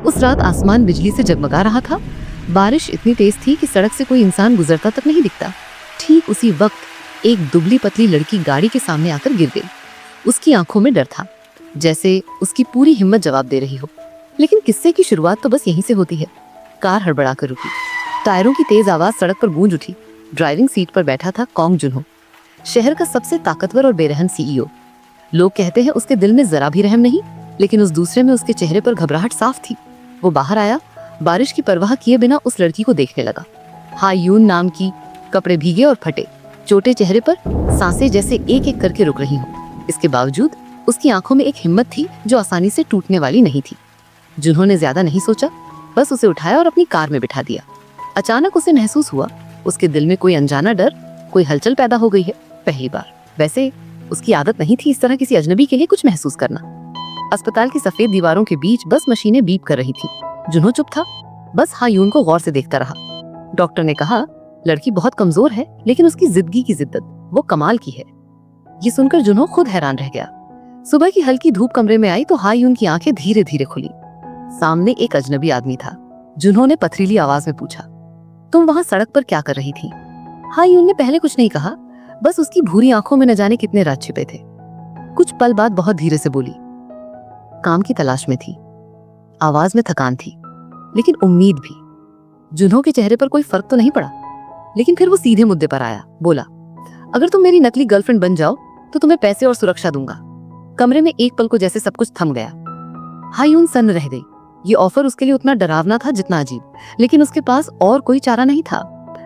उस रात आसमान बिजली से जगमगा रहा था। बारिश इतनी तेज थी कि सड़क से कोई इंसान गुजरता तक नहीं दिखता। ठीक उसी वक्त एक दुबली पतली लड़की गाड़ी के सामने आकर गिर गई। उसकी आंखों में डर था, जैसे उसकी पूरी हिम्मत जवाब दे रही हो। लेकिन किस्से की शुरुआत तो बस यहीं से होती है। कार हड़बड़ाकर रुकी, टायरों की तेज आवाज सड़क पर गूंज उठी। ड्राइविंग सीट पर बैठा था कॉन्ग जुनहो, शहर का सबसे ताकतवर और बेरहम सीईओ। लोग कहते हैं उसके दिल में जरा भी रहम नहीं, लेकिन उस दूसरे में उसके चेहरे पर घबराहट साफ थी। वो बाहर आया, बारिश की परवाह किए बिना उस लड़की को देखने लगा। हा यून नाम की, कपड़े भीगे और फटे, छोटे चेहरे पर सांसें जैसे एक एक करके रुक रही हों। इसके बावजूद उसकी आंखों में एक हिम्मत थी जो आसानी से टूटने वाली नहीं थी। जिन्होंने ज्यादा नहीं सोचा, बस उसे उठाया और अपनी कार में बिठा दिया। अचानक उसे महसूस हुआ उसके दिल में कोई अनजाना डर, कोई हलचल पैदा हो गई है। पहली बार। वैसे उसकी आदत नहीं थी इस तरह किसी अजनबी के लिए कुछ महसूस करना। अस्पताल की सफेद दीवारों के बीच बस मशीनें बीप कर रही थी। जुन्हो चुप था, बस हा यून को गौर से देखता रहा। डॉक्टर ने कहा, लड़की बहुत कमजोर है, लेकिन उसकी जिद्दगी की जिद्दत वो कमाल की है। ये सुनकर जुन्हो खुद हैरान रह गया। सुबह की हल्की धूप कमरे में आई तो हा यून की आंखें धीरे धीरे खुली। सामने एक अजनबी आदमी था। जुन्हो ने पथरीली आवाज में पूछा, तुम वहां सड़क पर क्या कर रही थी? हा यून ने पहले कुछ नहीं कहा, बस उसकी भूरी आंखों में न जाने कितने राज छिपे थे। कुछ पल बाद बहुत धीरे से बोली, काम की तलाश में थी। आवाज में थकान थी, लेकिन उम्मीद भी। जुन्हो के चेहरे पर कोई फर्क तो नहीं पड़ा, लेकिन फिर वो सीधे मुद्दे पर आया। बोला, अगर तुम मेरी नकली गर्लफ्रेंड बन जाओ तो तुम्हें पैसे और सुरक्षा दूंगा। कमरे में एक पल को जैसे सब कुछ थम गया। हा यून सन्न रह गई। ये ऑफर उसके लिए उतना डरावना था जितना अजीब, लेकिन उसके पास और कोई चारा नहीं था।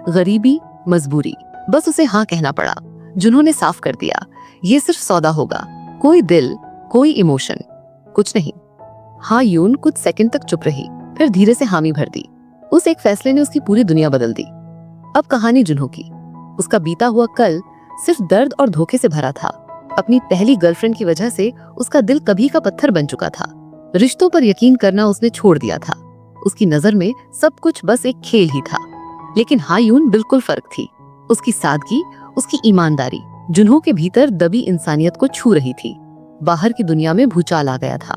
गरीबी, मजबूरी, बस उसे हाँ कहना पड़ा। जिन्होंने साफ कर दिया, ये सिर्फ सौदा होगा, कोई दिल, कोई इमोशन, कुछ नहीं। हा यून कुछ सेकंड तक चुप रही, फिर धीरे से हामी भर दी। उस एक फैसले ने उसकी पूरी दुनिया बदल दी। अब कहानी जुन्हो की। उसका बीता हुआ कल सिर्फ दर्द और धोखे से भरा था। अपनी पहली गर्लफ्रेंड की वजह से उसका दिल कभी का पत्थर बन चुका था। रिश्तों पर यकीन करना उसने छोड़ दिया था। उसकी नजर में सब कुछ बस एक खेल ही था। लेकिन हा यून बिल्कुल फर्क थी। उसकी सादगी, उसकी ईमानदारी जुन्हो के भीतर दबी इंसानियत को छू रही थी। बाहर की दुनिया में भूचाल आ गया था।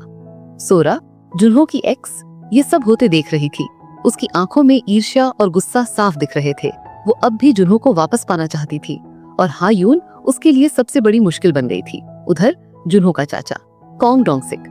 सोरा, जुन्हो की एक्स, ये सब होते देख रही थी। उसकी आंखों में ईर्ष्या और गुस्सा साफ दिख रहे थे। वो अब भी जुन्हो को वापस पाना चाहती थी, और हा यून उसके लिए सबसे बड़ी मुश्किल बन गई थी। उधर जुन्हो का चाचा कॉन्ग डोंगसिक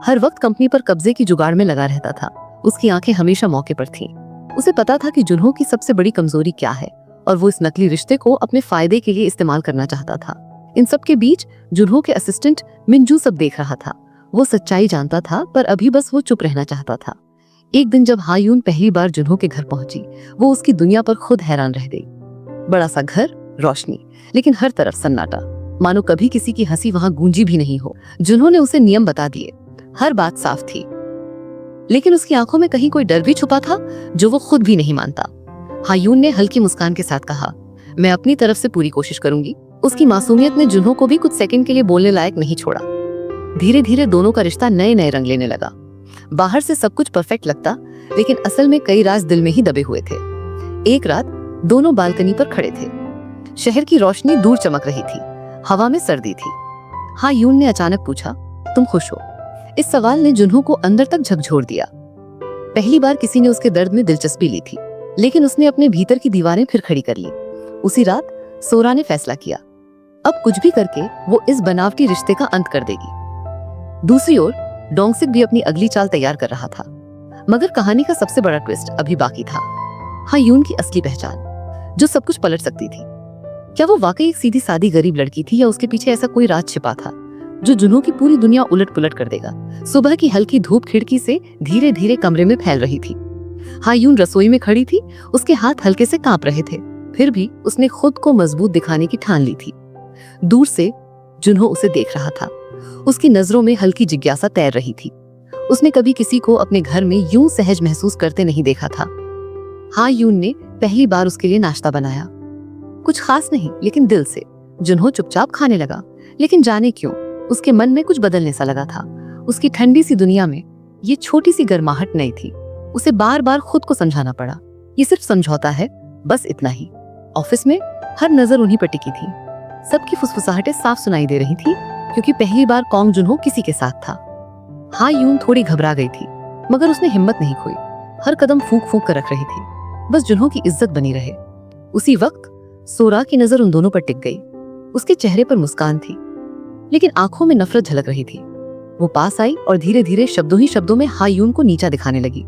हर वक्त कंपनी पर कब्जे की जुगाड़ में लगा रहता था। उसकी आंखें हमेशा मौके पर थीं। उसे पता था कि जुन्हो की सबसे बड़ी कमजोरी क्या है, और वो इस नकली रिश्ते को अपने फायदे के लिए इस्तेमाल करना चाहता था। इन सब के बीच जुन्हो के असिस्टेंट मिंजू सब देख रहा था। वो सच्चाई जानता था, पर अभी बस वो चुप रहना चाहता था। एक दिन जब हा यून पहली बार जुन्हो के घर पहुंची, वो उसकी दुनिया पर खुद हैरान रह गई। बड़ा सा घर, रोशनी, लेकिन हर तरफ सन्नाटा, मानो कभी किसी की हंसी वहां गूंजी भी नहीं हो। जुन्हो ने उसे नियम बता दिए, हर बात साफ थी, लेकिन उसकी आंखों में कहीं कोई डर भी छुपा था जो वो खुद भी नहीं मानता। हा यून ने हल्की मुस्कान के साथ कहा, मैं अपनी तरफ से पूरी कोशिश करूंगी। उसकी मासूमियत ने जुन्हो को भी कुछ सेकंड के लिए बोलने लायक नहीं छोड़ा। धीरे धीरे दोनों का रिश्ता नए नए रंग लेने लगा। बाहर से सब कुछ परफेक्ट लगता, लेकिन असल में कई राज दिल में ही दबे हुए थे। एक रात दोनों बालकनी पर खड़े थे। शहर की रोशनी दूर चमक रही थी, हवा में सर्दी थी। हा यून ने अचानक पूछा, तुम खुश हो? इस सवाल ने जुन्हो को अंदर तक झकझोर दिया। पहली बार किसी ने उसके दर्द में दिलचस्पी ली थी, लेकिन उसने अपने भीतर की दीवारें फिर खड़ी कर ली। उसी रात सोरा ने फैसला किया, अब कुछ भी करके वो इस बनावटी रिश्ते का अंत कर देगी। दूसरी ओर डोंगसिक भी अपनी अगली चाल तैयार कर रहा था, मगर कहानी का सबसे बड़ा ट्विस्ट अभी बाकी था। हा यून की असली पहचान, जो सब कुछ पलट सकती थी। क्या वो वाकई एक सीधी सादी गरीब लड़की थी, या उसके पीछे ऐसा कोई राज छिपा था जो जुन्हो की पूरी दुनिया उलट पुलट कर देगा? सुबह की हल्की धूप खिड़की से धीरे धीरे कमरे में फैल रही थी। हा यून रसोई में खड़ी थी, उसके हाथ हल्के से कांप रहे थे, फिर भी उसने खुद को मजबूत दिखाने की ठान ली थी। दूर से जुन्हो उसे देख रहा था। उसकी नजरों में हल्की जिज्ञासा तैर रही थी। उसने कभी किसी को अपने घर में यूं सहज महसूस करते नहीं देखा था। हा यून ने पहली बार उसके लिए नाश्ता बनाया। कुछ खास नहीं, लेकिन दिल से। जुन्हो चुपचाप खाने लगा, लेकिन जाने क्यों उसके मन में कुछ बदलने सा लगा था। उसकी ठंडी सी दुनिया में ये छोटी सी गर्माहट नई थी। उसे बार बार खुद को समझाना पड़ा, ये सिर्फ समझौता है, बस इतना ही। ऑफिस में हर नजर उन्हीं पर टिकी थी। सबकी फुसफुसाहटें साफ सुनाई दे रही थी, क्योंकि पहली बार कॉन्ग जुन्हो किसी के साथ था। हा यून थोड़ी घबरा गई थी। मगर उसने हिम्मत नहीं खोई। हर कदम फूंक फूंक कर रख रही थी, बस जुन्हो की इज्जत बनी रहे। उसी वक्त सोरा की नजर उन दोनों पर टिक गई। उसके चेहरे पर मुस्कान थी, लेकिन आंखों में नफरत झलक रही थी। वो पास आई और धीरे धीरे शब्दों ही शब्दों में हायून को नीचा दिखाने लगी।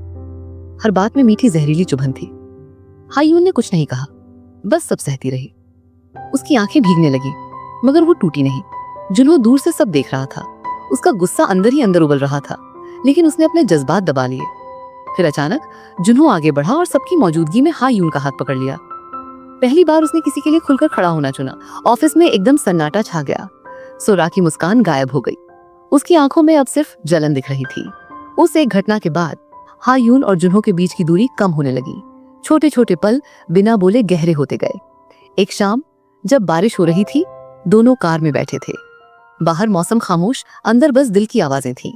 हर बात में मीठी जहरीली चुभन थी। हायून ने कुछ नहीं कहा, बस सब सहती रही। उसकी आंखें भीगने लगी, मगर वो टूटी नहीं। जुन्हो दूर से सब देख रहा था। उसका गुस्सा अंदर ही अंदर उबल रहा था, लेकिन उसने अपने जज्बात दबा लिए। फिर अचानक जुन्हो आगे बढ़ा और सबकी मौजूदगी में हायून का हाथ पकड़ लिया। पहली बार उसने किसी के लिए खुलकर खड़ा होना चुना। ऑफिस में एकदम सन्नाटा छा गया। सोरा की मुस्कान गायब हो गई। उसकी आंखों में अब सिर्फ जलन दिख रही थी। उस एक घटना के बाद हायून और जुन्हो के बीच की दूरी कम होने लगी। छोटे छोटे पल बिना बोले गहरे होते गए। एक शाम जब बारिश हो रही थी, दोनों कार में बैठे थे। बाहर मौसम खामोश, अंदर बस दिल की आवाजें थीं।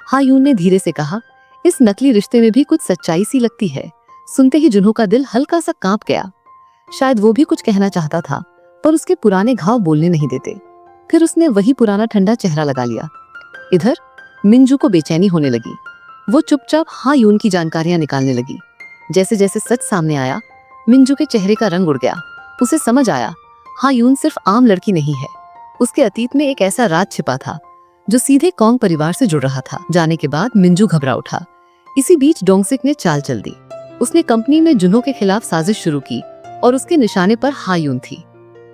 हायून ने धीरे से कहा, इस नकली रिश्ते में भी कुछ सच्चाई सी लगती है। सुनते ही जुन्हो का दिल हल्का सा कांप गया। शायद वो भी कुछ कहना चाहता था, पर उसके पुराने घाव बोलने नहीं देते। फिर उसने वही पुराना ठंडा चेहरा लगा लिया। इधर मिंजू को बेचैनी होने लगी। वो चुपचाप हायून की जानकारियां निकालने लगी। जैसे जैसे सच सामने आया, मिंजू के चेहरे का रंग उड़ गया। उसे समझ आया, हायून सिर्फ आम लड़की नहीं है। उसके अतीत में एक ऐसा राज छिपा था जो सीधे कॉन्ग परिवार से जुड़ रहा था। जाने के बाद मिंजू घबरा उठा। इसी बीच डोंगसिक ने चाल चल दी। उसने कंपनी में जुन्हो के खिलाफ साजिश शुरू की और उसके निशाने पर हायून थी।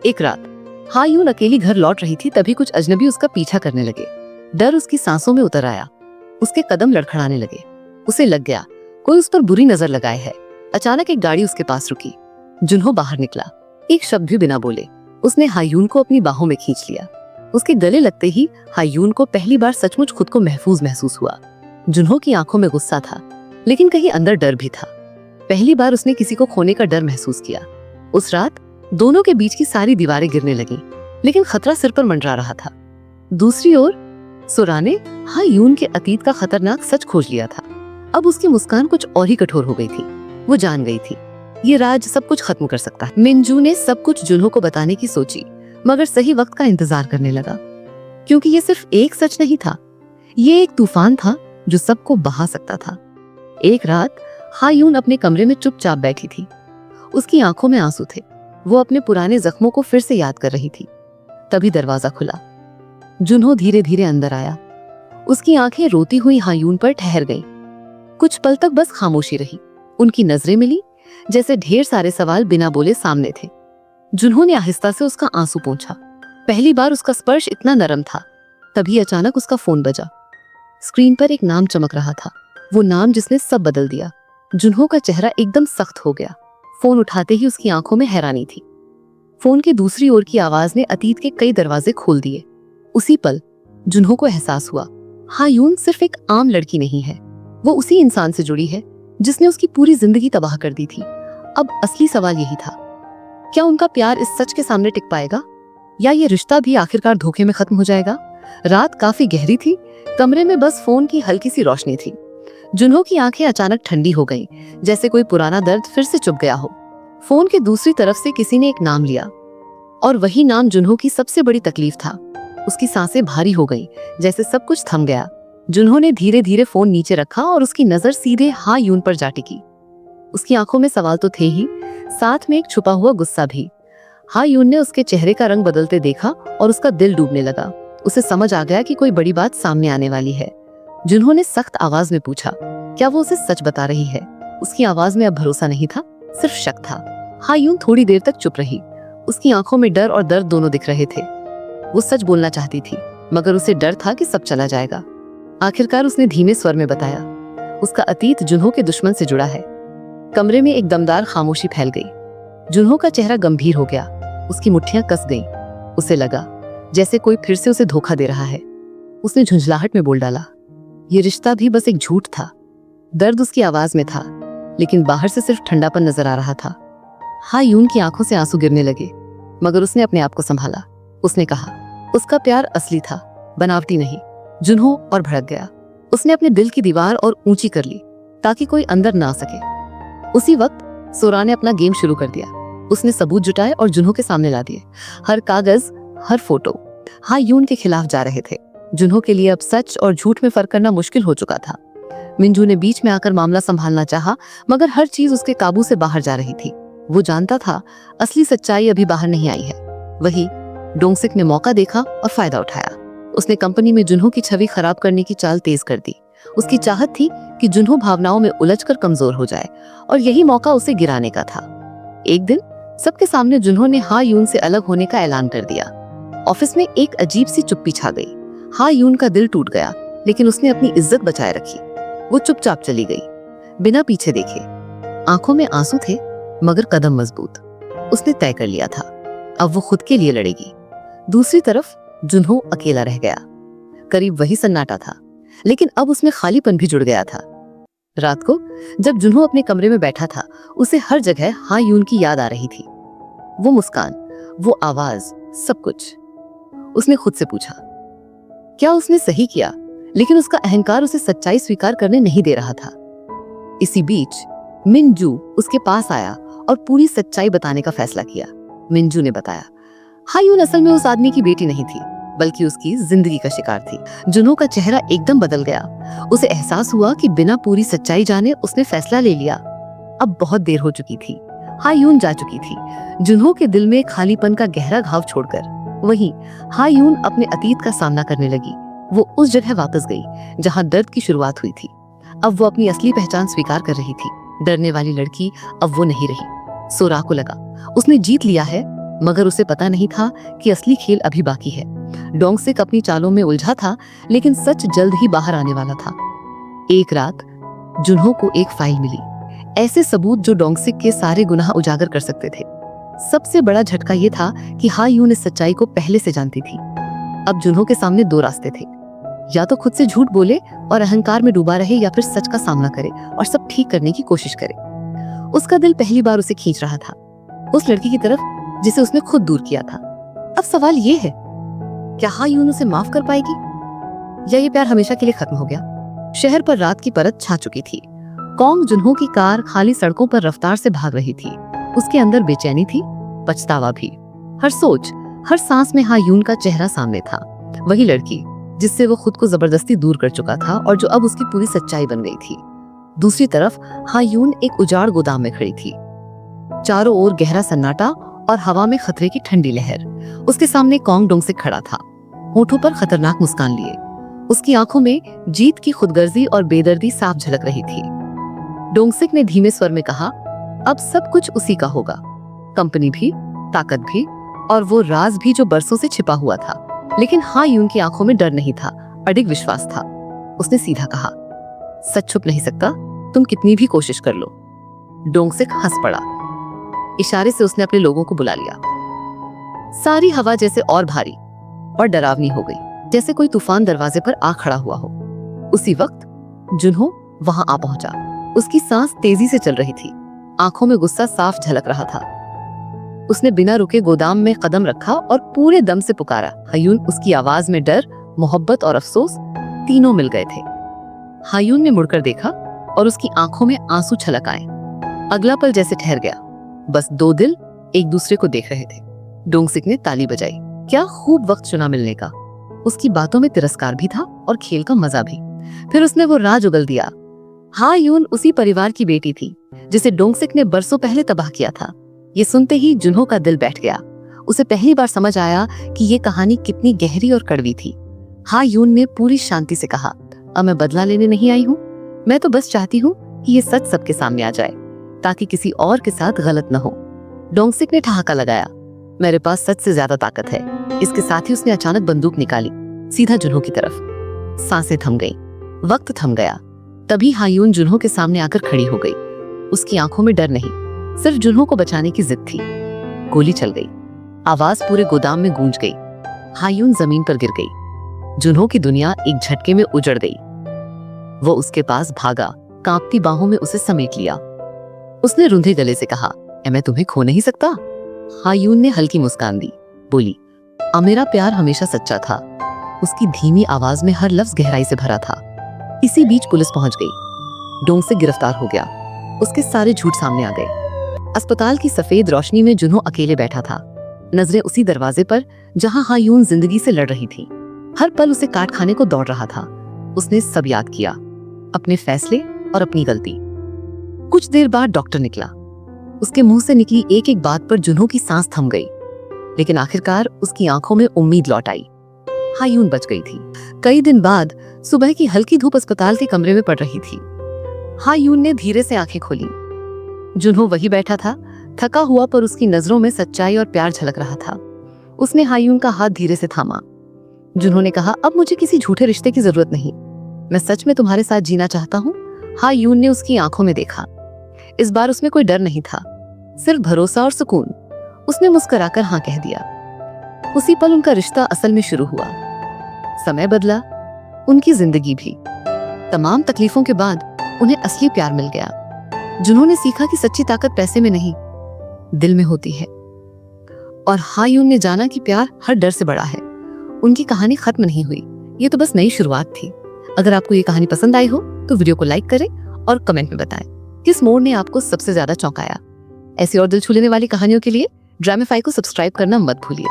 एक रात हायून अकेली घर लौट रही थी, तभी कुछ अजनबी उसका पीछा करने लगे। डर उसकी सांसों में उतर आया। उसके कदम लड़खड़ाने लगे। उसे लग गया कोई उस पर बुरी नजर लगाए है। अचानक एक गाड़ी उसके पास रुकी। जुन्हो बाहर निकला। एक शब्द भी बिना बोले उसने हायून को अपनी बाहों में खींच लिया। उसके गले लगते ही हायून को पहली बार सचमुच खुद को महफूज महसूस हुआ। जुन्हो की आंखों में गुस्सा था, लेकिन कहीं अंदर डर भी था। पहली बार उसने किसी को खोने का डर महसूस किया। उस रात दोनों के बीच की सारी दीवारें गिरने लगीं, लेकिन खतरा सिर पर मंडरा रहा था। दूसरी ओर सोरा ने हायून के अतीत का खतरनाक सच खोज लिया था। अब उसकी मुस्कान कुछ और ही कठोर हो गई थी। वो जान गई थी ये राज सब कुछ खत्म कर सकता है। मिंजू ने सब कुछ जुन्हो को बताने की सोची, मगर सही वक्त का इंतजार करने लगा, क्योंकि ये सिर्फ एक सच नहीं था, ये एक तूफान था जो सबको बहा सकता था। एक रात हायून अपने कमरे में चुपचाप बैठी थी। उसकी आंखों में आंसू थे। वो अपने पुराने जख्मों को फिर से याद कर रही थी। तभी दरवाजा खुला। जुन्हो धीरे धीरे अंदर आया। उसकी आंखें रोती हुई हायून पर ठहर गईं। कुछ पल तक बस खामोशी रही। उनकी नजरें मिली, जैसे ढेर सारे सवाल बिना बोले सामने थे। जुन्हो ने आहिस्ता से उसका आंसू पोंछा। पहली बार उसका स्पर्श इतना नरम था। तभी अचानक उसका फोन बजा। स्क्रीन पर एक नाम चमक रहा था, वो नाम जिसने सब बदल दिया। जुन्हो का चेहरा एकदम सख्त हो गया। फोन उठाते ही उसकी आंखों में हैरानी थी। फोन के दूसरी ओर की आवाज ने अतीत के कई दरवाजे खोल दिए। उसी पल जुन्हो को एहसास हुआ, हायून सिर्फ एक आम लड़की नहीं है, वो उसी इंसान से जुड़ी है जिसने उसकी पूरी जिंदगी तबाह कर दी थी। अब असली सवाल यही था, क्या उनका प्यार इस सच के सामने टिक पाएगा, या ये रिश्ता भी आखिरकार धोखे में खत्म हो जाएगा? रात काफी गहरी थी। कमरे में बस फोन की हल्की सी रोशनी थी। जुन्हो की आंखें अचानक ठंडी हो गईं, जैसे कोई पुराना दर्द फिर से चुभ गया हो। फोन के दूसरी तरफ से किसी ने एक नाम लिया, और वही नाम जुन्हो की सबसे बड़ी तकलीफ था। उसकी सांसें भारी हो गईं, जैसे सब कुछ थम गया। जुन्हो ने धीरे धीरे फोन नीचे रखा और उसकी नजर सीधे हायून पर जा टिकी। उसकी आंखों में सवाल तो थे ही, साथ में एक छुपा हुआ गुस्सा भी। हायून ने उसके चेहरे का रंग बदलते देखा और उसका दिल डूबने लगा। उसे समझ आ गया कि कोई बड़ी बात सामने आने वाली है। जुन्हो ने सख्त आवाज में पूछा, क्या वो उसे सच बता रही है? उसकी आवाज में अब भरोसा नहीं था, सिर्फ शक था। हायून थोड़ी देर तक चुप रही। उसकी आंखों में डर और दर्द दोनों दिख रहे थे। वो सच बोलना चाहती थी, मगर उसे डर था कि सब चला जाएगा। आखिरकार उसने धीमे स्वर में बताया, उसका अतीत जुन्हो के दुश्मन से जुड़ा है। कमरे में एक दमदार खामोशी फैल गई। जुन्हो का चेहरा गंभीर हो गया। उसकी मुट्ठियां कस गईं। उसे लगा जैसे कोई फिर से उसे धोखा दे रहा है। उसने झुंझलाहट में बोल डाला, ये रिश्ता भी बस एक झूठ था। दर्द उसकी आवाज में था, लेकिन बाहर से सिर्फ ठंडापन नजर आ रहा था। हायून की आंखों से आंसू गिरने लगे, मगर उसने अपने आप को संभाला। उसने कहा, उसका प्यार असली था, बनावटी नहीं। जुन्हो और भड़क गया। उसने अपने दिल की दीवार और ऊंची कर ली ताकि कोई अंदर ना आ सके। उसी वक्त सोरा ने अपना गेम शुरू कर दिया। उसने सबूत जुटाए और जुन्हो के सामने ला दिए। हर कागज, हर फोटो हायून के खिलाफ जा रहे थे। जुन्हो के लिए अब सच और झूठ में फर्क करना मुश्किल हो चुका था। मिंजू ने बीच में आकर मामला संभालना चाहा, मगर हर चीज उसके काबू से बाहर जा रही थी। वो जानता था असली सच्चाई अभी बाहर नहीं आई है। वही डोंगसिक ने मौका देखा और फायदा उठाया। उसने कंपनी में जुन्हो की छवि खराब करने की चाल तेज कर दी। उसकी चाहत थी कि जुन्हो भावनाओं में उलझकर कमजोर हो जाए, और यही मौका उसे गिराने का था। एक दिन सबके सामने जुन्हो ने हा यून से अलग होने का ऐलान कर दिया। ऑफिस में एक अजीब सी चुप्पी छा गई। हा यून का दिल टूट गया, लेकिन उसने अपनी इज्जत बचाए रखी। वो चुपचाप चली गई, बिना पीछे देखे। आंखों में आंसू थे, मगर कदम मजबूत। उसने तय कर लिया था, अब वो खुद के लिए लड़ेगी। दूसरी तरफ जुन्हो अकेला रह गया। करीब वही सन्नाटा था, लेकिन अब उसमें खालीपन भी जुड़ गया था। रात को जब जुन्हो अपने कमरे में बैठा था, उसे हर जगह हा यून की याद आ रही थी। वो मुस्कान, वो आवाज, सब कुछ। उसने खुद से पूछा, क्या उसने सही किया? लेकिन उसका अहंकार उसे सच्चाई स्वीकार करने नहीं दे रहा था। इसी बीच मिंजू उसके पास आया और पूरी सच्चाई बताने का फैसला किया। मिंजू ने बताया, हा यून असल में उस आदमी की बेटी नहीं थी, बल्कि उसकी जिंदगी का शिकार थी। जुन्हो का चेहरा एकदम बदल गया। उसे एहसास हुआ कि बिना पूरी सच्चाई जाने उसने फैसला ले लिया। अब बहुत देर हो चुकी थी। हा यून जा चुकी थी, जुन्हो के दिल में खालीपन का गहरा घाव छोड़कर। वहीं हा यून अपने अतीत का सामना करने लगी। वो उस जगह वापस गई जहां दर्द की शुरुआत हुई थी। अब वो अपनी असली पहचान स्वीकार कर रही थी। डरने वाली लड़की अब वो नहीं रही। सोरा को लगा उसने जीत लिया है, मगर उसे पता नहीं था कि असली खेल अभी बाकी है। डोंगसिक अपनी चालों में उलझा था, लेकिन सच जल्द ही बाहर आने वाला था। एक रात जुन्हो को एक फाइल मिली, ऐसे सबूत जो डोंगसिक के सारे गुनाह उजागर कर सकते थे। सबसे बड़ा झटका ये था कि हा यून इस सच्चाई को पहले से जानती थी। अब जुन्हो के सामने दो रास्ते थे, या तो खुद से झूठ बोले और अहंकार में डूबा रहे, या फिर सच का सामना करे और सब ठीक करने की कोशिश करे। उसका दिल पहली बार उसे खींच रहा था, उस लड़की की तरफ जिसे उसने खुद दूर किया था। अब सवाल ये है, क्या हा यून उसे माफ कर पाएगी, या ये प्यार हमेशा के लिए खत्म हो गया? शहर पर रात की परत छा चुकी थी। कॉन्ग जुन्हो की कार खाली सड़कों पर रफ्तार से भाग रही थी। उसके अंदर बेचैनी थी, पछतावा भी। हर सोच, हर सांस में हा यून का चेहरा सामने था। वही लड़की जिससे वो खुद को जबरदस्ती दूर कर चुका था और जो अब उसकी पूरी सच्चाई बन गई थी। दूसरी तरफ हा यून एक उजाड़ गोदाम में खड़ी थी। चारों ओर गहरा सन्नाटा और हवा में खतरे की ठंडी लहर। उसके सामने कॉन्ग डोंगसिक खड़ा था, होठों पर खतरनाक मुस्कान लिए। उसकी आंखों में जीत की खुदगर्जी और बेदर्दी साफ झलक रही थी। डोंगसिक ने धीमे स्वर में कहा, अब सब कुछ उसी का होगा, कंपनी भी, ताकत भी, और वो राज भी जो बरसों से छिपा हुआ था। लेकिन हा यून की आंखों में डर नहीं था, अडिग विश्वास था। उसने सीधा कहा, सच छुप नहीं सकता, तुम कितनी भी कोशिश कर लो। डोंगसिक हंस पड़ा। इशारे से उसने अपने लोगों को बुला लिया। सारी हवा जैसे और भारी और डरावनी हो गई, जैसे कोई तूफान दरवाजे पर आ खड़ा हुआ हो। उसी वक्त जुन्हो वहां आ पहुंचा। उसकी सांस तेजी से चल रही थी, आंखों में गुस्सा साफ झलक रहा था। उसने बिना रुके गोदाम में कदम रखा और पूरे दम से पुकारा। हा यून, उसकी आवाज में डर, मोहब्बत और अफसोस तीनों मिल गए थे। हा यून ने मुड़कर देखा और उसकी आंखों में आंसू छलक आए। अगला पल जैसे ठहर गया, बस दो दिल एक दूसरे को देख रहे थे। डोंगसिक ने ताली बजाई। क्या खूब वक्त चुना मिलने का। उसकी बातों में तिरस्कार भी था और खेल का मजा भी। फिर उसने वो राज उगल दिया। हा यून उसी परिवार की बेटी थी जिसे डोंगसिक ने बरसों पहले तबाह किया था। ये सुनते ही जुन्हो का दिल बैठ गया। उसे पहली बार समझ आया कि ये कहानी कितनी गहरी और कड़वी थी। हा यून ने पूरी शांति से कहा, अब मैं बदला लेने नहीं आई हूँ, मैं तो बस चाहती हूँ कि ये सच सबके सामने आ जाए, ताकि किसी और के साथ गलत न हो। डोंगसिक ने ठहाका लगाया, मेरे पास सच से ज्यादा ताकत है। इसके साथ ही उसने अचानक बंदूक निकाली, सीधा जुन्हो की तरफ। सांसें थम गई, वक्त थम गया। तभी हा यून जुन्हो के सामने आकर खड़ी हो गई। उसकी आंखों में डर नहीं, सिर्फ जुन्हो को बचाने की जिद थी। गोली चल गई, आवाज पूरे गोदाम में गूंज गई। हा यून जमीन पर गिर गई। जुन्हो की दुनिया एक झटके में उजड़ गई। वो उसके पास भागा, कांपती बाहों में उसे समेट लिया। उसने रुंधे गले से कहा, मैं तुम्हें खो नहीं सकता। हा यून ने हल्की मुस्कान दी, बोली, मेरा प्यार हमेशा सच्चा था। उसकी धीमी आवाज में हर लफ्ज गहराई से भरा था। इसी बीच पुलिस पहुंच गई। डोंगसिक गिरफ्तार हो गया। उसके सारे झूठ सामने आ गए। अस्पताल की सफेद रोशनी में जुन्हो अकेले बैठा था, नजरें उसी दरवाजे पर जहां हा यून जिंदगी से लड़ रही थी। हर पल उसे काट खाने को दौड़ रहा था। उसने सब याद किया, अपने फैसले और अपनी गलती। कुछ देर बाद डॉक्टर निकला। उसके मुंह से निकली एक एक बात पर जुन्हों की सांस थम गई, लेकिन आखिरकार उसकी आंखों में उम्मीद लौट आई। हायून बच गई थी। कई दिन बाद सुबह की हल्की धूप अस्पताल के कमरे में पड़ रही थी। हायून ने धीरे से आंखें खोली। जुन्हो वही बैठा था, थका हुआ, पर उसकी नजरों में सच्चाई और प्यार झलक रहा था। उसने हायून का हाथ धीरे से थामा। जुन्हो ने कहा, अब मुझे किसी झूठे रिश्ते की जरूरत नहीं, मैं सच में तुम्हारे साथ जीना चाहता हूँ। हायून ने उसकी आंखों में देखा। इस बार उसमें कोई डर नहीं था, सिर्फ भरोसा और सुकून। उसने मुस्कुराकर हाँ कह दिया। उसी पल उनका रिश्ता असल में शुरू हुआ। समय बदला, उनकी जिंदगी भी। तमाम तकलीफों के बाद उन्हें असली प्यार मिल गया। जिन्होंने सीखा कि सच्ची ताकत पैसे में नहीं, दिल में होती है। और हायून ने जाना कि प्यार हर डर से बड़ा है। उनकी कहानी खत्म नहीं हुई, ये तो बस नई शुरुआत थी। अगर आपको ये कहानी पसंद आई हो तो वीडियो को लाइक करें और कमेंट में बताएं किस मोड़ ने आपको सबसे ज्यादा चौंकाया। ऐसी और दिल छू लेने वाली कहानियों के लिए ड्रामेफाई को सब्सक्राइब करना मत भूलिए।